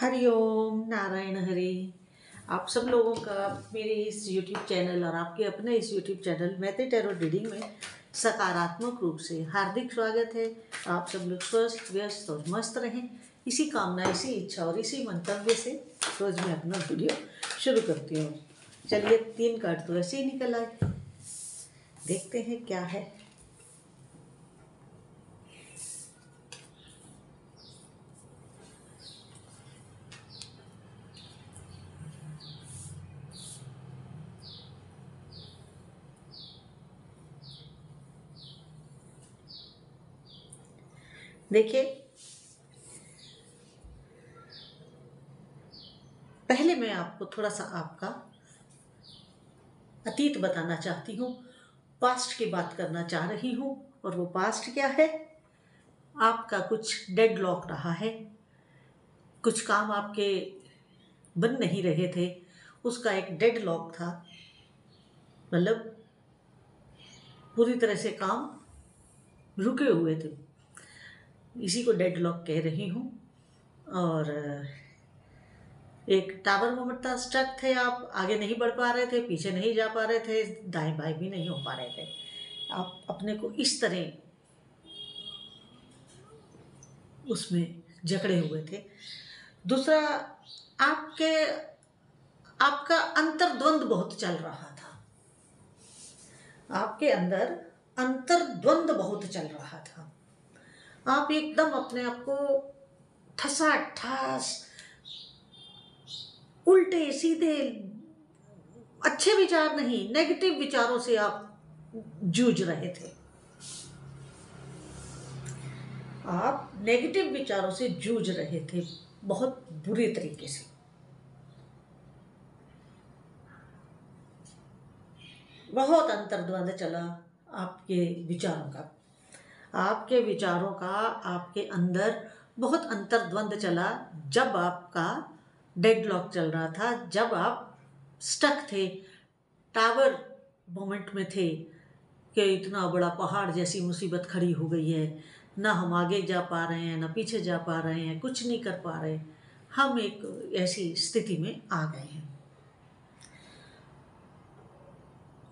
हरिओम नारायण हरि। आप सब लोगों का मेरे इस YouTube चैनल और आपके अपने इस YouTube चैनल मैत्री टैरो रीडिंग में सकारात्मक रूप से हार्दिक स्वागत है। आप सब लोग स्वस्थ व्यस्त और मस्त रहें, इसी कामना, इसी इच्छा और इसी मंतव्य से रोज मैं अपना वीडियो शुरू करती हूँ। चलिए, 3 कार्ड तो ऐसे ही निकल आए, देखते हैं क्या है। देखिए, पहले मैं आपको थोड़ा सा आपका अतीत बताना चाहती हूँ, पास्ट की बात करना चाह रही हूँ। और वो पास्ट क्या है? आपका कुछ डेडलॉक रहा है, कुछ काम आपके बन नहीं रहे थे, उसका एक डेडलॉक था। मतलब पूरी तरह से काम रुके हुए थे, इसी को डेडलॉक कह रही हूँ। और एक टावर मोमेंट था, स्टक थे, आप आगे नहीं बढ़ पा रहे थे, पीछे नहीं जा पा रहे थे, दाएं बाएं भी नहीं हो पा रहे थे। आप अपने को इस तरह उसमें जकड़े हुए थे। दूसरा, आपका अंतर्द्वंद बहुत चल रहा था। आपके अंदर अंतर्द्वंद बहुत चल रहा था। आप एकदम अपने आप को ठसाठस, उल्टे सीधे, अच्छे विचार नहीं, नेगेटिव विचारों से आप जूझ रहे थे। आप नेगेटिव विचारों से जूझ रहे थे बहुत बुरे तरीके से। बहुत अंतर्द्वंद चला आपके विचारों का। आपके विचारों का आपके अंदर बहुत अंतर्द्वंद चला जब आपका डेडलॉक चल रहा था, जब आप स्टक थे, टावर मोमेंट में थे कि इतना बड़ा पहाड़ जैसी मुसीबत खड़ी हो गई है, ना हम आगे जा पा रहे हैं, ना पीछे जा पा रहे हैं, कुछ नहीं कर पा रहे। हम एक ऐसी स्थिति में आ गए हैं।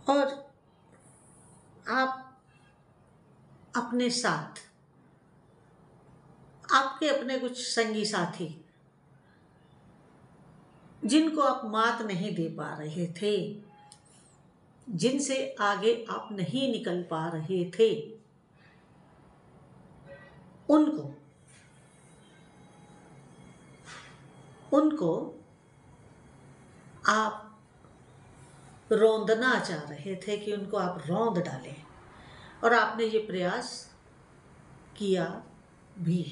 और आप अपने साथ आपके अपने कुछ संगी साथी, जिनको आप मात नहीं दे पा रहे थे, जिनसे आगे आप नहीं निकल पा रहे थे, उनको आप रौंदना चाह रहे थे कि उनको आप रौंद डालें, और आपने ये प्रयास किया भी।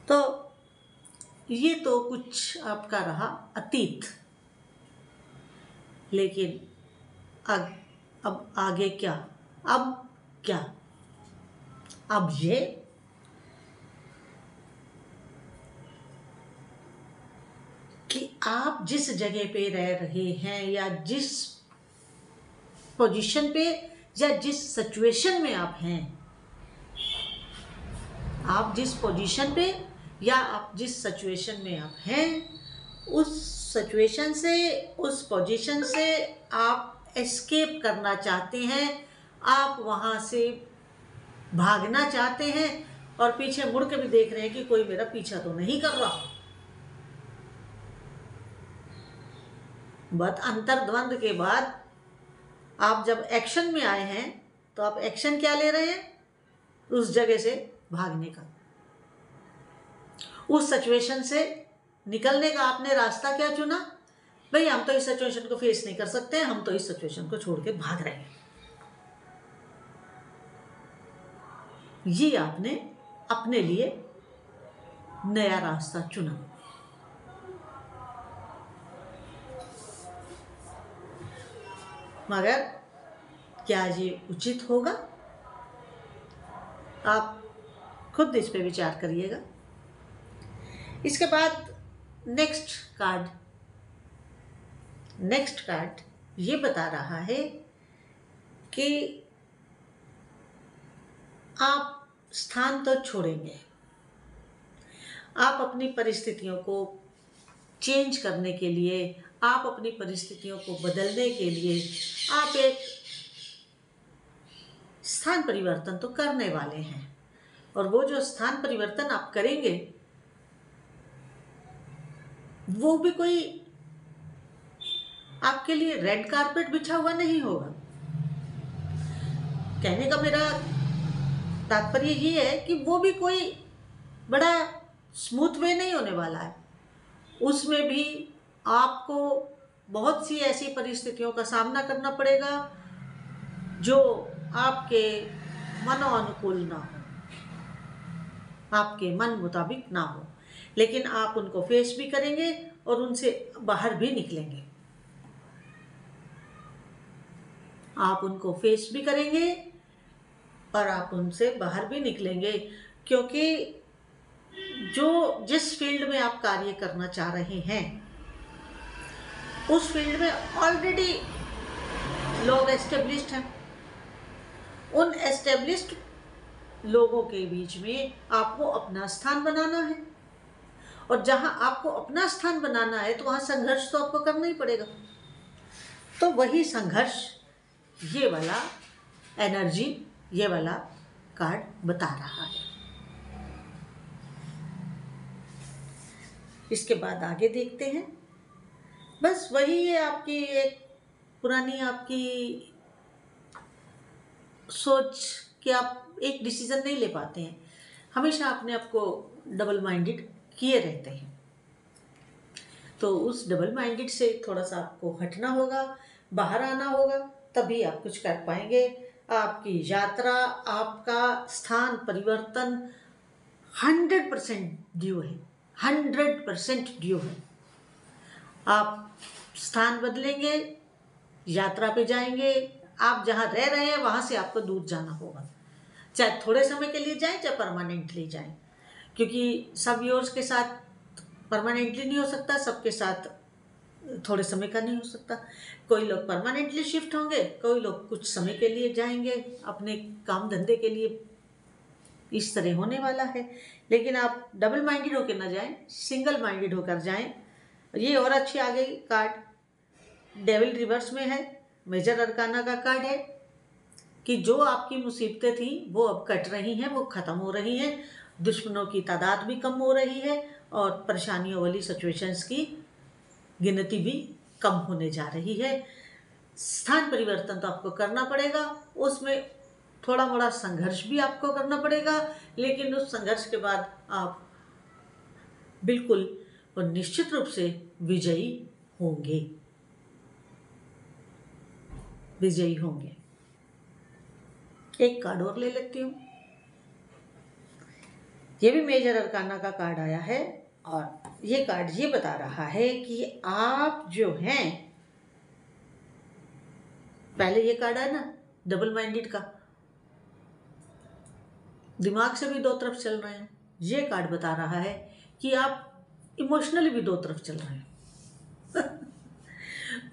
तो ये तो कुछ आपका रहा अतीत। लेकिन अब आगे क्या? अब क्या? अब ये कि आप जिस जगह पे रह रहे हैं, या जिस पोजीशन पे, या जिस सिचुएशन में आप हैं, आप जिस पोजीशन पे या आप जिस सिचुएशन में आप हैं, उस सिचुएशन से, उस पोजीशन से आप एस्केप करना चाहते हैं। आप वहां से भागना चाहते हैं और पीछे मुड़ के भी देख रहे हैं कि कोई मेरा पीछा तो नहीं कर रहा। बट अंतर्द्वंद के बाद आप जब एक्शन में आए हैं, तो आप एक्शन क्या ले रहे हैं? उस जगह से भागने का, उस सिचुएशन से निकलने का। आपने रास्ता क्या चुना? भाई, हम तो इस सिचुएशन को फेस नहीं कर सकते, हम तो इस सिचुएशन को छोड़ के भाग रहे हैं। ये आपने अपने लिए नया रास्ता चुना। मगर क्या ये उचित होगा? आप खुद इस पे विचार करिएगा। इसके बाद नेक्स्ट कार्ड ये बता रहा है कि आप स्थान तो छोड़ेंगे, आप अपनी परिस्थितियों को चेंज करने के लिए, आप अपनी परिस्थितियों को बदलने के लिए आप एक स्थान परिवर्तन तो करने वाले हैं। और वो जो स्थान परिवर्तन आप करेंगे वो भी कोई आपके लिए रेड कारपेट बिछा हुआ नहीं होगा। कहने का मेरा तात्पर्य ये है कि वो भी कोई बड़ा स्मूथ वे नहीं होने वाला है। उसमें भी आपको बहुत सी ऐसी परिस्थितियों का सामना करना पड़ेगा जो आपके मनोनुकूल ना हो, आपके मन मुताबिक ना हो, लेकिन आप उनको फेस भी करेंगे और उनसे बाहर भी निकलेंगे। आप उनको फेस भी करेंगे और आप उनसे बाहर भी निकलेंगे, क्योंकि जिस फील्ड में आप कार्य करना चाह रहे हैं उस फील्ड में ऑलरेडी लोग एस्टेब्लिश्ड हैं। उन एस्टेब्लिश्ड लोगों के बीच में आपको अपना स्थान बनाना है, और जहां आपको अपना स्थान बनाना है तो वहां संघर्ष तो आपको करना ही पड़ेगा। तो वही संघर्ष ये वाला एनर्जी, ये वाला कार्ड बता रहा है। इसके बाद आगे देखते हैं। बस वही है आपकी एक पुरानी आपकी सोच कि आप एक डिसीजन नहीं ले पाते हैं, हमेशा अपने आप को डबल माइंडेड किए रहते हैं। तो उस डबल माइंडेड से थोड़ा सा आपको हटना होगा, बाहर आना होगा, तभी आप कुछ कर पाएंगे। आपकी यात्रा, आपका स्थान परिवर्तन 100% ड्यू है, 100% ड्यू है। आप स्थान बदलेंगे, यात्रा पे जाएंगे, आप जहाँ रह रहे हैं वहाँ से आपको दूर जाना होगा, चाहे थोड़े समय के लिए जाएं चाहे परमानेंटली जाएं, क्योंकि सब व्यूअर्स के साथ परमानेंटली नहीं हो सकता, सबके साथ थोड़े समय का नहीं हो सकता। कोई लोग परमानेंटली शिफ्ट होंगे, कोई लोग कुछ समय के लिए जाएंगे अपने काम धंधे के लिए, इस तरह होने वाला है। लेकिन आप डबल माइंडेड होकर ना जाएं, सिंगल माइंडेड होकर जाएं। ये और अच्छी आ गई कार्ड, डेविल रिवर्स में है, मेजर अरकाना का कार्ड है कि जो आपकी मुसीबतें थी वो अब कट रही हैं, वो ख़त्म हो रही हैं, दुश्मनों की तादाद भी कम हो रही है और परेशानियों वाली सिचुएशंस की गिनती भी कम होने जा रही है। स्थान परिवर्तन तो आपको करना पड़ेगा, उसमें थोड़ा मोड़ा संघर्ष भी आपको करना पड़ेगा, लेकिन उस संघर्ष के बाद आप बिल्कुल और निश्चित रूप से विजयी होंगे, विजयी होंगे। एक कार्ड और ले लेती हूँ। ये भी मेजर अरकाना का कार्ड आया है और ये कार्ड ये बता रहा है कि आप जो हैं, पहले ये कार्ड है ना डबल माइंडेड का, दिमाग से भी दो तरफ चल रहे हैं। ये कार्ड बता रहा है कि आप इमोशनली भी दो तरफ चल रहे हैं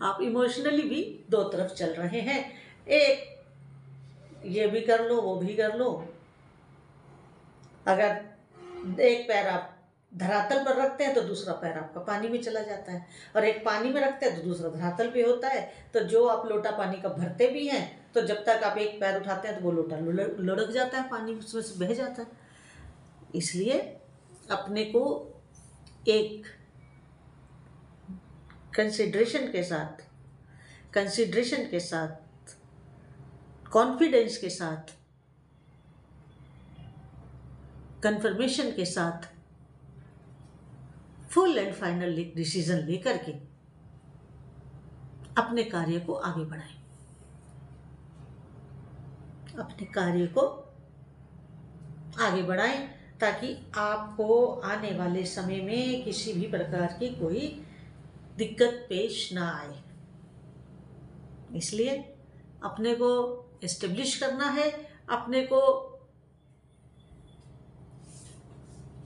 आप इमोशनली भी दो तरफ चल रहे हैं। एक ये भी कर लो, वो भी कर लो। अगर एक पैर आप धरातल पर रखते हैं तो दूसरा पैर आपका पानी में चला जाता है, और एक पानी में रखते हैं तो दूसरा धरातल पे होता है। तो जो आप लोटा पानी का भरते भी हैं तो जब तक आप एक पैर उठाते हैं तो वो लोटा लुढ़क जाता है, पानी उसमें से बह जाता है। इसलिए अपने को एक कंसिडरेशन के साथ, कॉन्फिडेंस के साथ, कंफर्मेशन के साथ फुल एंड फाइनल एक डिसीजन लेकर के अपने कार्य को आगे बढ़ाएं, अपने कार्य को आगे बढ़ाएं, ताकि आपको आने वाले समय में किसी भी प्रकार की कोई दिक्कत पेश ना आए। इसलिए अपने को एस्टेब्लिश करना है, अपने को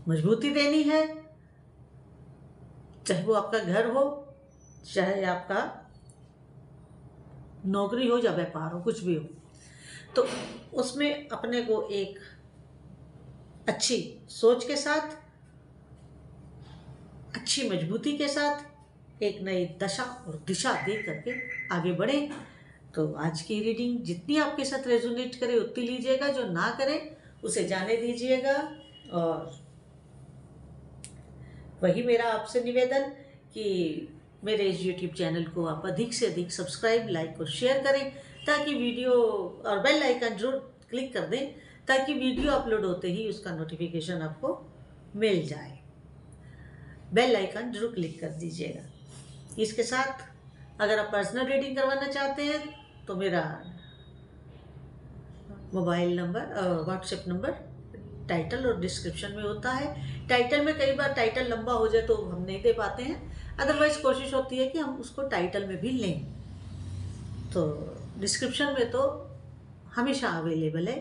मजबूती देनी है, चाहे वो आपका घर हो, चाहे आपका नौकरी हो या व्यापार हो, कुछ भी हो, तो उसमें अपने को एक अच्छी सोच के साथ, अच्छी मजबूती के साथ एक नई दशा और दिशा दे करके आगे बढ़े। तो आज की रीडिंग जितनी आपके साथ रेजोनेट करे उतनी लीजिएगा, जो ना करे उसे जाने दीजिएगा। और वही मेरा आपसे निवेदन कि मेरे इस YouTube चैनल को आप अधिक से अधिक सब्सक्राइब, लाइक और शेयर करें, ताकि वीडियो और बेल आइकन जरूर क्लिक कर दें, ताकि वीडियो अपलोड होते ही उसका नोटिफिकेशन आपको मिल जाए। बेल आइकन जरूर क्लिक कर दीजिएगा। इसके साथ अगर आप पर्सनल रीडिंग करवाना चाहते हैं तो मेरा मोबाइल नंबर और व्हाट्सएप नंबर टाइटल और डिस्क्रिप्शन में होता है। टाइटल में कई बार टाइटल लंबा हो जाए तो हम नहीं दे पाते हैं, अदरवाइज कोशिश होती है कि हम उसको टाइटल में भी लें। तो डिस्क्रिप्शन में तो हमेशा अवेलेबल है।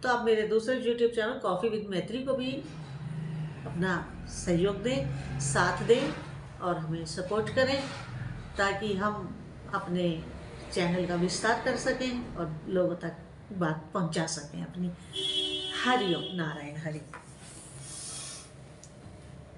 तो आप मेरे दूसरे यूट्यूब चैनल कॉफ़ी विद मैत्री को भी अपना सहयोग दें, साथ दें और हमें सपोर्ट करें, ताकि हम अपने चैनल का विस्तार कर सकें और लोगों तक बात पहुंचा सकें अपनी। हरि ओम, नारायण हरि।